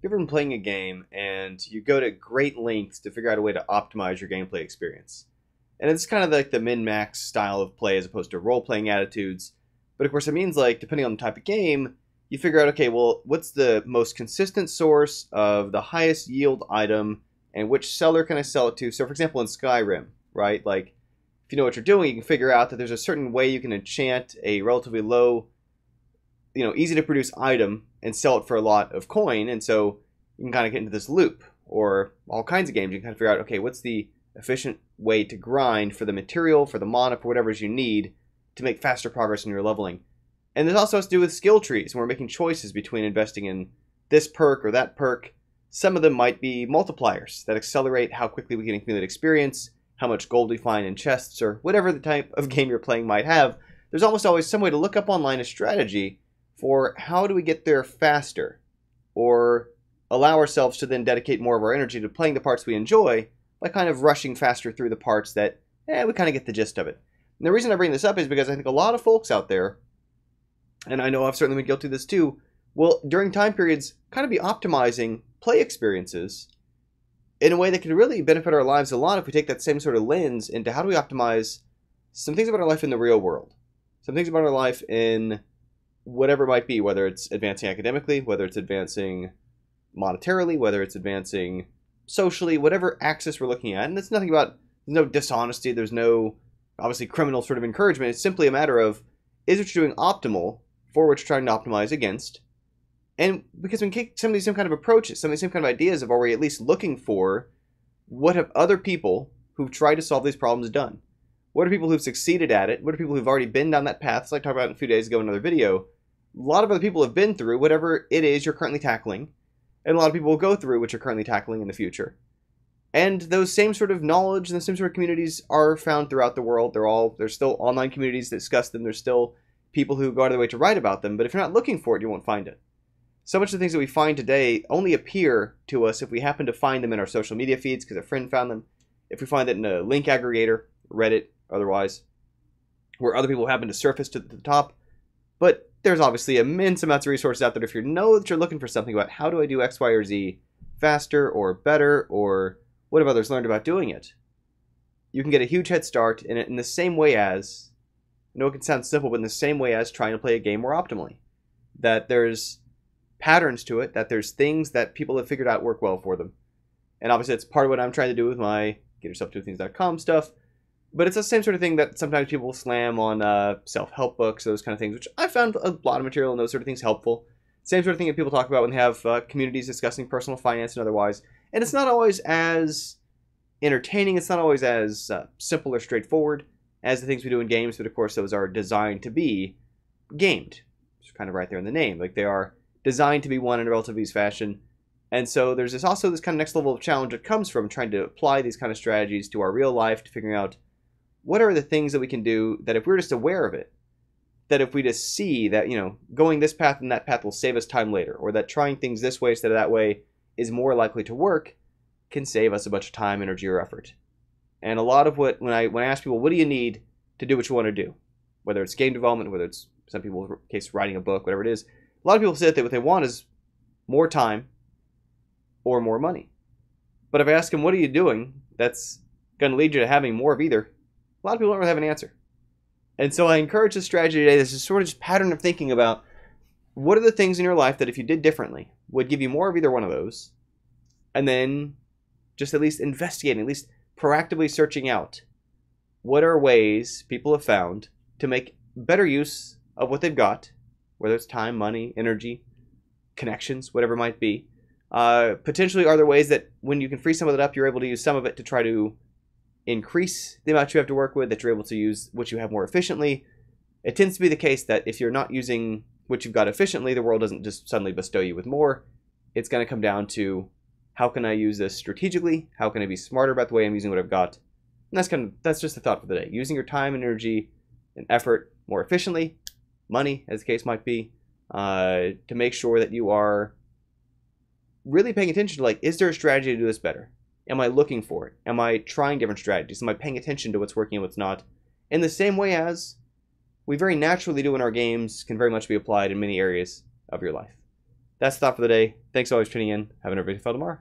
You've ever been playing a game and you go to great lengths to figure out a way to optimize your gameplay experience. And it's kind of like the min-max style of play as opposed to role-playing attitudes. But of course it means like, depending on the type of game, you figure out, okay, well, what's the most consistent source of the highest yield item and which seller can I sell it to? So for example, in Skyrim, right? Like, if you know what you're doing, you can figure out that there's a certain way you can enchant a relatively low, easy to produce item and sell it for a lot of coin. And so you can kind of get into this loop. Or all kinds of games, you can kind of figure out, okay, what's the efficient way to grind for the material, for the mana, for whatever you need to make faster progress in your leveling. And this also has to do with skill trees, and we're making choices between investing in this perk or that perk. Some of them might be multipliers that accelerate how quickly we can accumulate experience, how much gold we find in chests, or whatever the type of game you're playing might have. There's almost always some way to look up online a strategy for how do we get there faster, or allow ourselves to then dedicate more of our energy to playing the parts we enjoy by kind of rushing faster through the parts that, we kind of get the gist of it. And the reason I bring this up is because I think a lot of folks out there, and I know I've certainly been guilty of this too, will, during time periods, kind of be optimizing play experiences in a way that can really benefit our lives a lot if we take that same sort of lens into how do we optimize some things about our life in the real world. Some things about our life in whatever it might be, whether it's advancing academically, whether it's advancing monetarily, whether it's advancing socially, whatever axis we're looking at. And it's nothing about, there's no dishonesty, there's no, obviously, criminal sort of encouragement. It's simply a matter of, is what you're doing optimal for what you're trying to optimize against? And because we can take some of these same kind of approaches, some of these same kind of ideas of, are we at least looking for what have other people who've tried to solve these problems done? What are people who've succeeded at it? What are people who've already been down that path? As I talked about a few days ago in another video, a lot of other people have been through whatever it is you're currently tackling, and a lot of people will go through what you're currently tackling in the future. And those same sort of knowledge and the same sort of communities are found throughout the world. There's still online communities that discuss them. There's still people who go out of their way to write about them. But if you're not looking for it, you won't find it. So much of the things that we find today only appear to us if we happen to find them in our social media feeds because a friend found them. If we find it in a link aggregator, Reddit, otherwise, where other people happen to surface to the top. But there's obviously immense amounts of resources out there. If you know that you're looking for something about how do I do X, Y, or Z faster or better, or what have others learned about doing it, you can get a huge head start in it in the same way as, I know it can sound simple, but in the same way as trying to play a game more optimally. That there's patterns to it, that there's things that people have figured out work well for them. And obviously that's part of what I'm trying to do with my getyourselftothings.com stuff. But it's the same sort of thing that sometimes people slam on self-help books, those kind of things, which I found a lot of material and those sort of things helpful. Same sort of thing that people talk about when they have communities discussing personal finance and otherwise. And it's not always as entertaining, it's not always as simple or straightforward as the things we do in games, but of course those are designed to be gamed. It's kind of right there in the name. Like, they are designed to be won in a relatively easy fashion. And so there's also this kind of next level of challenge that comes from trying to apply these kind of strategies to our real life, to figuring out what are the things that we can do that if we're just aware of it, that if we just see that, going this path and that path will save us time later, or that trying things this way instead of that way is more likely to work, can save us a bunch of time, energy, or effort. And a lot of when I ask people, what do you need to do what you want to do? Whether it's game development, whether it's some people's case writing a book, whatever it is, a lot of people say that what they want is more time or more money. But if I ask them, what are you doing that's going to lead you to having more of either, a lot of people don't really have an answer. And so I encourage this strategy today. This is sort of just pattern of thinking about what are the things in your life that if you did differently would give you more of either one of those, and then just at least investigating, at least proactively searching out what are ways people have found to make better use of what they've got, whether it's time, money, energy, connections, whatever it might be. Potentially are there ways that when you can free some of it up, you're able to use some of it to try to increase the amount you have to work with, that you're able to use what you have more efficiently. It tends to be the case that if you're not using what you've got efficiently, the world doesn't just suddenly bestow you with more. It's going to come down to, how can I use this strategically? How can I be smarter about the way I'm using what I've got? And that's just the thought for the day. Using your time, energy, and effort more efficiently, money, as the case might be, to make sure that you are really paying attention to, like, is there a strategy to do this better? Am I looking for it? Am I trying different strategies? Am I paying attention to what's working and what's not? In the same way as we very naturally do in our games, can very much be applied in many areas of your life. That's the thought for the day. Thanks always for tuning in. Have an everything fun tomorrow.